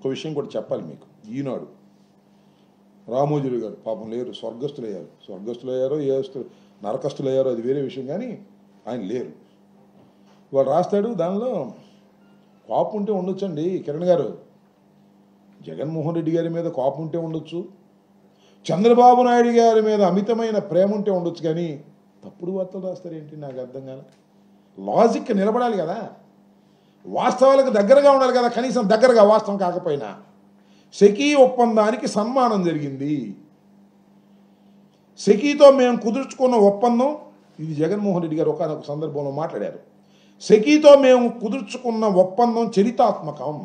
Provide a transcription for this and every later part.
ఒక విషయం కూడా చెప్పాలి మీకు. ఈనాడు రామోజీరావు గారు పాపం లేరు, స్వర్గస్థులయ్యారో నరకస్తులయ్యారో అది వేరే విషయం, కానీ ఆయన లేరు. వాడు రాస్తాడు దానిలో, కోపం ఉంటే ఉండొచ్చండి కిరణ్ గారు, జగన్మోహన్ రెడ్డి గారి మీద కోపం ఉంటే ఉండొచ్చు, చంద్రబాబు నాయుడు గారి మీద అమితమైన ప్రేమ ఉంటే ఉండొచ్చు, కానీ తప్పుడు వార్తలు రాస్తారేంటి నాకు అర్థం కాదు. లాజిక్ నిలబడాలి కదా, వాస్తవాలకు దగ్గరగా ఉండాలి కదా, కనీసం దగ్గరగా వాస్తవం కాకపోయినా. సెకీ ఒప్పందానికి సన్మానం జరిగింది. సెకీతో మేము కుదుర్చుకున్న ఒప్పందం, ఇది జగన్మోహన్ రెడ్డి గారు ఒకనొక సందర్భంలో మాట్లాడారు. సెకీతో మేము కుదుర్చుకున్న ఒప్పందం చరితాత్మకం,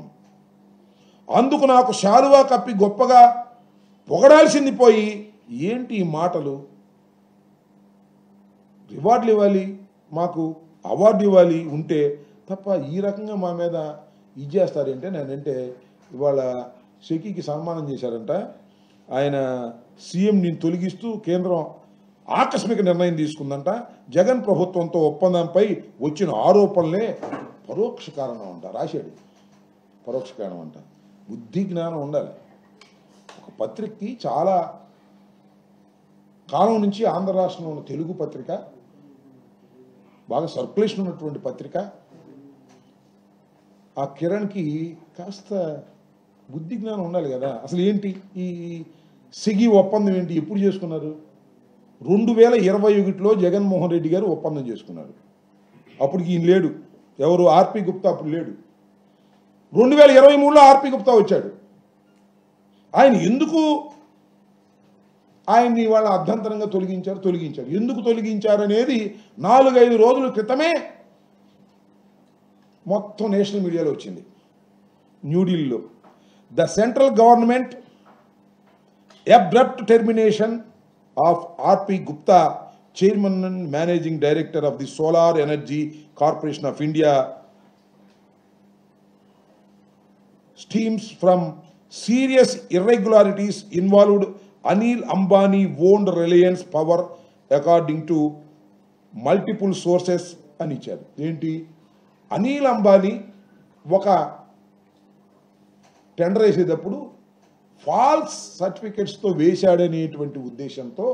అందుకు నాకు శాలువా కప్పి గొప్పగా పొగడాల్సింది పోయి ఏంటి ఈ మాటలు, రివార్డులు ఇవ్వాలి, మాకు అవార్డు ఇవ్వాలి ఉంటే తప్ప ఈ రకంగా మా మీద ఇది చేస్తారంటే, నేనంటే ఇవాళ సెకీకి సన్మానం చేశారంట. ఆయన సీఎంని తొలగిస్తూ కేంద్రం ఆకస్మిక నిర్ణయం తీసుకుందంట. జగన్ ప్రభుత్వంతో ఒప్పందంపై వచ్చిన ఆరోపణలే పరోక్ష కారణం అంట రాశాడు. పరోక్ష కారణం అంట. బుద్ధి జ్ఞానం ఉండాలి. ఒక పత్రికకి చాలా కాలం నుంచి ఆంధ్ర రాష్ట్రంలో ఉన్న తెలుగు పత్రిక, బాగా సర్క్యులేషన్ ఉన్నటువంటి పత్రిక, ఆ కిరణ్కి కాస్త బుద్ధి జ్ఞానం ఉండాలి కదా. అసలు ఏంటి ఈ సెకీ ఒప్పందం ఏంటి, ఎప్పుడు చేసుకున్నారు? 2021లో జగన్మోహన్ రెడ్డి గారు ఒప్పందం చేసుకున్నారు. అప్పటికి ఈయన లేడు, ఎవరు ఆర్పి గుప్తా అప్పుడు లేడు. 2023లో ఆర్పి గుప్తా వచ్చాడు. ఆయన ఎందుకు ఆయన్ని వాళ్ళ అభ్యంతరంగా తొలగించారు. ఎందుకు తొలగించారు అనేది 4-5 రోజుల క్రితమే మొత్తం నేషనల్ మీడియాలో వచ్చింది. న్యూఢిల్లీలో the central government abrupt termination of RP Gupta, chairman and managing director of the solar energy corporation of India, stems from serious irregularities involved Anil Ambani owned Reliance Power according to multiple sources అని ఇచ్చారు. ఏంటి, అనిల్ అంబానీ ఒక tender వేసేటప్పుడు falls సర్టిఫికెట్స్తో వేశాడనేటువంటి ఉద్దేశంతో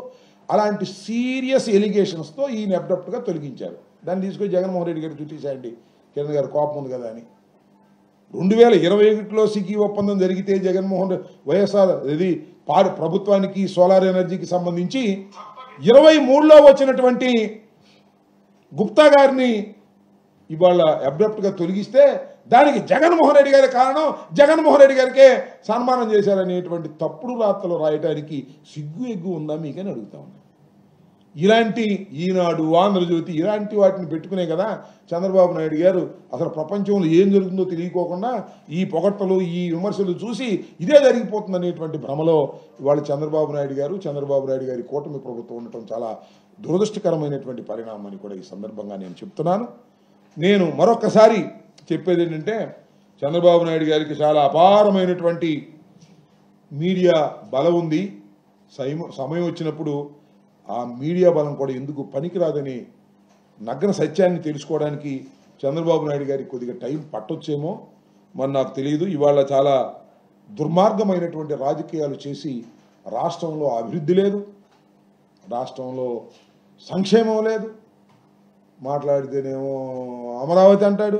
అలాంటి serious ఎలిగేషన్స్తో ఈయన అబ్రప్ట్గా తొలగించారు. దాన్ని తీసుకొని జగన్మోహన్ రెడ్డి గారు చూసేయండి, కిరణ్ గారు కోపం ఉంది కదా అని. 2021లో సికీ ఒప్పందం జరిగితే జగన్మోహన్ వైఎస్ఆర్ ఇది ప్రభుత్వానికి సోలార్ ఎనర్జీకి సంబంధించి 23లో వచ్చినటువంటి గుప్తా గారిని ఇవాళ అబ్రప్ట్గా తొలగిస్తే దానికి జగన్మోహన్ రెడ్డి గారి కారణం, జగన్మోహన్ రెడ్డి గారికే సన్మానం చేశారనేటువంటి తప్పుడు రాతలు రాయడానికి సిగ్గు ఎగ్గు ఉందా మీకని అడుగుతా ఉన్నాను. ఇలాంటి ఈనాడు, ఆంధ్రజ్యోతి ఇలాంటి వాటిని పెట్టుకునే కదా చంద్రబాబు నాయుడు గారు అసలు ప్రపంచంలో ఏం జరుగుతుందో తెలియకోకుండా ఈ పొగట్టలు, ఈ విమర్శలు చూసి ఇదే జరిగిపోతుంది అనేటువంటి భ్రమలో ఇవాళ చంద్రబాబు నాయుడు గారి కూటమి ప్రభుత్వం ఉండటం చాలా దురదృష్టకరమైనటువంటి పరిణామం అని కూడా ఈ సందర్భంగా నేను చెప్తున్నాను. నేను మరొకసారి చెప్పేది ఏంటంటే, చంద్రబాబు నాయుడు గారికి చాలా అపారమైనటువంటి మీడియా బలం ఉంది. సమయం వచ్చినప్పుడు ఆ మీడియా బలం కూడా ఎందుకు పనికిరాదని నగ్న సత్యాన్ని తెలుసుకోవడానికి చంద్రబాబు నాయుడు గారికి కొద్దిగా టైం పట్టొచ్చేమో మరి నాకు తెలియదు. ఇవాళ చాలా దుర్మార్గమైనటువంటి రాజకీయాలు చేసి రాష్ట్రంలో అభివృద్ధి లేదు, రాష్ట్రంలో సంక్షేమం లేదు. మాట్లాడితేనేమో అమరావతి అంటాడు,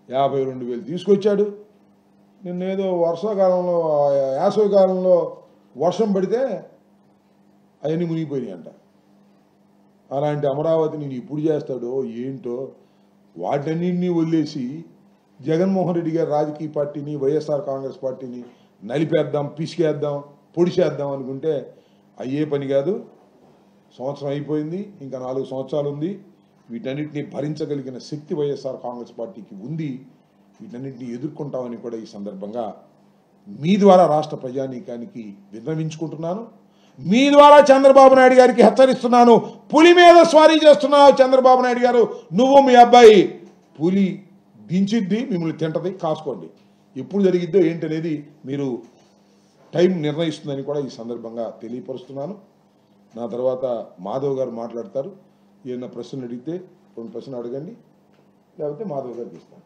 52,000 తీసుకొచ్చాడు. నిన్నేదో వర్షాకాలంలో వేసవికాలంలో వర్షం పడితే అవన్నీ మునిగిపోయినాయి అంట. అలాంటి అమరావతి నేను ఇప్పుడు చేస్తాడో ఏంటో వాటన్నింటినీ వదిలేసి జగన్మోహన్ రెడ్డి గారి రాజకీయ పార్టీని, వైఎస్ఆర్ కాంగ్రెస్ పార్టీని నలిపేద్దాం, పిసికేద్దాం, పొడిచేద్దాం అనుకుంటే అయ్యే పని కాదు. సంవత్సరం అయిపోయింది, ఇంకా 4 సంవత్సరాలు ఉంది. వీటన్నిటిని భరించగలిగిన శక్తి వైఎస్ఆర్ కాంగ్రెస్ పార్టీకి ఉంది. వీటన్నిటిని ఎదుర్కొంటామని కూడా ఈ సందర్భంగా మీ ద్వారా రాష్ట్ర ప్రజానీకానికి విన్నవించుకుంటున్నాను. మీ ద్వారా చంద్రబాబు నాయుడు గారికి హెచ్చరిస్తున్నాను. పులి మీద స్వారీ చేస్తున్నావు చంద్రబాబు నాయుడు గారు, నువ్వు మీ అబ్బాయి. పులి దించిద్ది, మిమ్మల్ని తింటది, కాసుకోండి. ఎప్పుడు జరిగిద్దో ఏంటనేది మీరు టైం నిర్ణయిస్తుందని కూడా ఈ సందర్భంగా తెలియపరుస్తున్నాను. నా తర్వాత మాధవ్ గారు మాట్లాడతారు. ఏదైనా ప్రశ్నలు అడిగితే 2 ప్రశ్నలు అడగండి, లేకపోతే మాధవ్ గారికి ఇస్తాను.